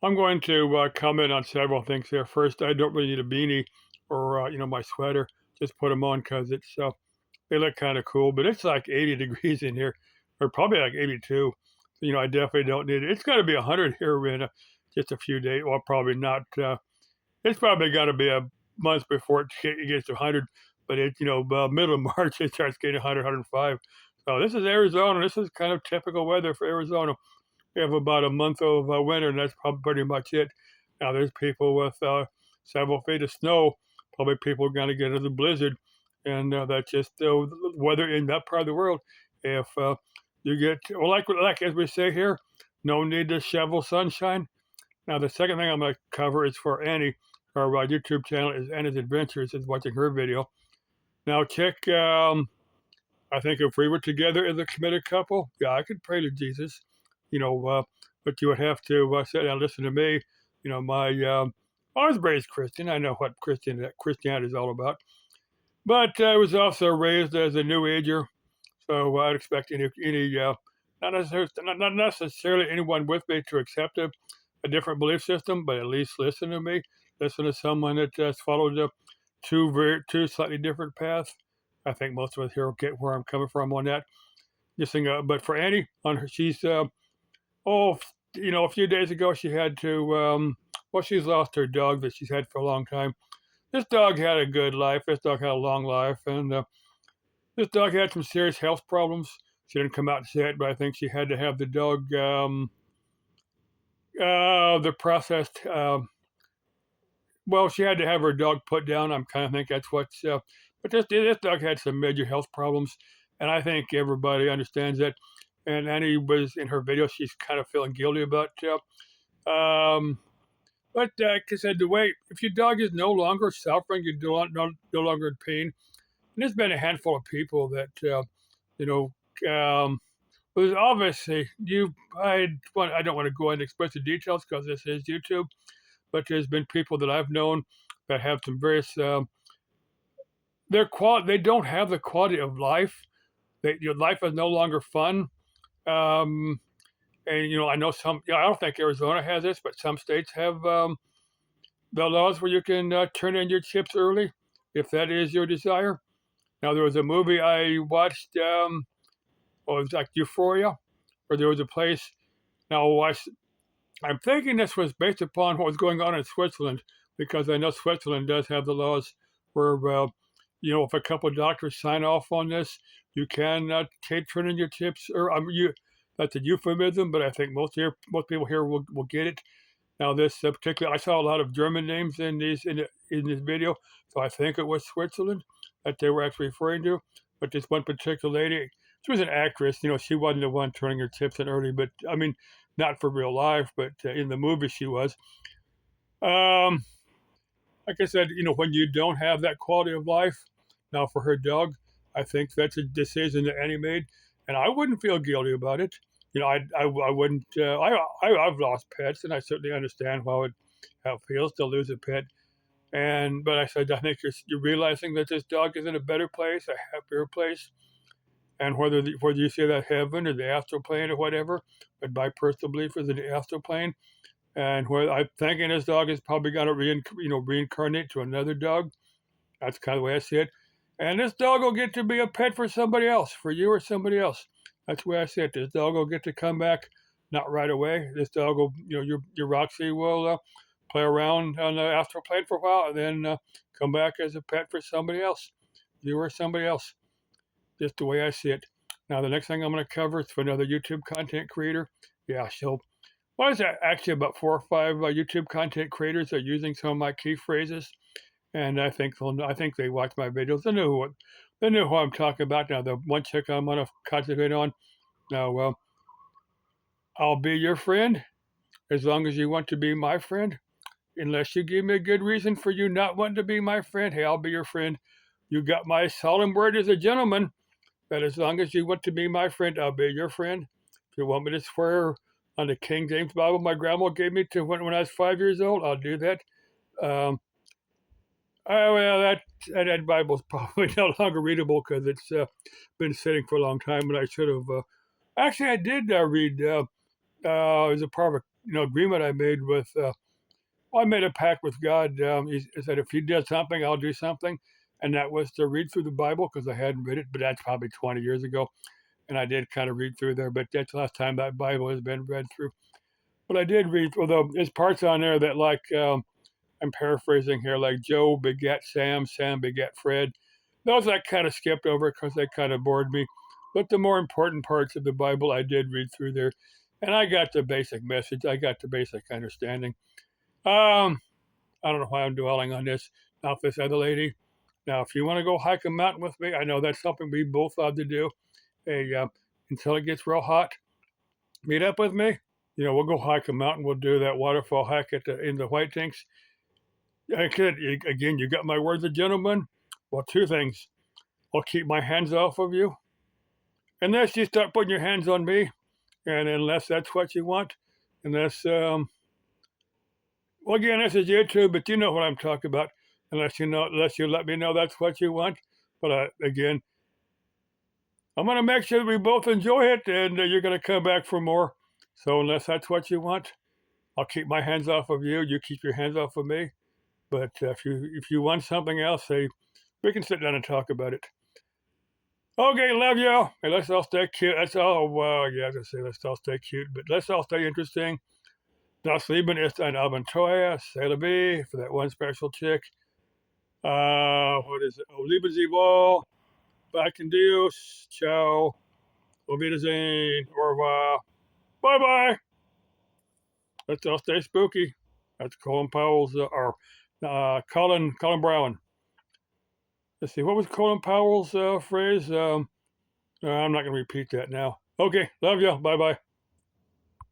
I'm going to comment on several things here. First, I don't really need a beanie or my sweater. Just put them on because they look kind of cool. But it's like 80 degrees in here, or probably like 82. So, I definitely don't need it. It's got to be 100 here in just a few days. Well, probably not. It's probably got to be a month before it gets to 100. But middle of March it starts getting 100, 105. So this is Arizona. This is kind of typical weather for Arizona. We have about a month of winter, and that's probably pretty much it. Now, there's people with several feet of snow. Probably people are going to get into the blizzard, and that's just the weather in that part of the world. If you get, well, like as we say here, no need to shovel sunshine. Now, the second thing I'm going to cover is for Annie. Our YouTube channel is Annie's Adventures. Is watching her video. Now, check. I think if we were together as a committed couple, yeah, I could pray to Jesus, but you would have to sit down and listen to me. I was raised Christian. I know what Christianity is all about, but I was also raised as a New Ager, so I'd expect not necessarily anyone with me to accept a different belief system, but at least listen to me. Listen to someone that has followed two slightly different paths. I think most of us here will get where I'm coming from on that. Just thing, but for Annie, she's oh, a few days ago she had to she's lost her dog that she's had for a long time. This dog had a good life. This dog had a long life, and this dog had some serious health problems. She didn't come out and say it, but I think she had to have the dog the processed. Well, she had to have her dog put down. I'm kind of think that's what's. But this dog had some major health problems, and I think everybody understands that. And Annie was in her video. She's kind of feeling guilty about. But like I said, the way if your dog is no longer suffering, you're no longer in pain. And there's been a handful of people that you know. Was obviously you. I don't want to go into explicit details because this is YouTube, but there's been people that I've known that have some various they don't have the quality of life. Your life is no longer fun. Um, and I know some. I don't think Arizona has this, but some states have the laws where you can turn in your chips early if that is your desire. Now there was a movie I watched. It was like Euphoria, where there was a place. Now I'm thinking this was based upon what was going on in Switzerland, because I know Switzerland does have the laws where, if a couple of doctors sign off on this, you can turn in your tips. Or that's a euphemism, but I think most people here will get it. Now, this particular, I saw a lot of German names in this video, so I think it was Switzerland that they were actually referring to. But this one particular lady, she was an actress. She wasn't the one turning her tips in early, but I mean, not for real life, but in the movie she was. Um, like I said, when you don't have that quality of life, now for her dog, I think that's a decision that Annie made, and I wouldn't feel guilty about it. I wouldn't. I've lost pets, and I certainly understand how it feels to lose a pet. But I said, I think you're realizing that this dog is in a better place, a happier place, and whether you say that heaven or the astral plane or whatever, but my personal belief is in the astral plane, and where I'm thinking this dog is probably going to reincarnate to another dog. That's kind of the way I see it. And this dog will get to be a pet for somebody else, for you or somebody else. That's the way I see it. This dog will get to come back, not right away. This dog will, your Roxy will play around on the astral plane for a while, and then come back as a pet for somebody else, you or somebody else. Just the way I see it. Now, the next thing I'm going to cover is for another YouTube content creator. Yeah, what is that? Actually, about 4 or 5 YouTube content creators are using some of my key phrases, and I think they watch my videos. They know who I'm talking about. Now, the one chick I'm going to concentrate on. Now, I'll be your friend as long as you want to be my friend. Unless you give me a good reason for you not wanting to be my friend, hey, I'll be your friend. You got my solemn word as a gentleman that as long as you want to be my friend, I'll be your friend. If you want me to swear on the King James Bible my grandma gave me to when I was 5 years old, I'll do that. Well, that Bible's probably no longer readable because it's been sitting for a long time, and I should have. Actually, I did read. It was a part of agreement I made with. I made a pact with God. He said if He did something, I'll do something, and that was to read through the Bible because I hadn't read it, but that's probably 20 years ago, and I did kind of read through there, but that's the last time that Bible has been read through. But I did read, although there's parts on there that I'm paraphrasing here, like Joe begat Sam, Sam begat Fred. Those I kind of skipped over because they kind of bored me. But the more important parts of the Bible I did read through there, and I got the basic message. I got the basic understanding. Um, I don't know why I'm dwelling on this. Now, if this other lady, now if you want to go hike a mountain with me, I know that's something we both love to do. Hey, until it gets real hot, meet up with me. We'll go hike a mountain. We'll do that waterfall hike in the White Tanks. I could again. You got my word, the gentleman. Well, two things. I'll keep my hands off of you, unless you start putting your hands on me, and unless that's what you want, unless well, again, this is YouTube, but you know what I'm talking about. Unless you let me know that's what you want. But again, I'm gonna make sure we both enjoy it, and you're gonna come back for more. So unless that's what you want, I'll keep my hands off of you. You keep your hands off of me. But if you want something else, say we can sit down and talk about it. Okay, love you. Hey, let's all stay cute. That's all. Well, yeah, I was gonna say let's all stay cute, but let's all stay interesting. Das Leben ist ein Abenteuer. C'est la vie for that one special chick. What is it? Oh, lieben Sie wohl. Back in Dios. Ciao. Auf Wiedersehen. Au revoir. Bye bye. Let's all stay spooky. That's Colin Powell's, or Colin Brown. Let's see, what was Colin Powell's phrase? I'm not going to repeat that now. Okay, love you. Bye bye.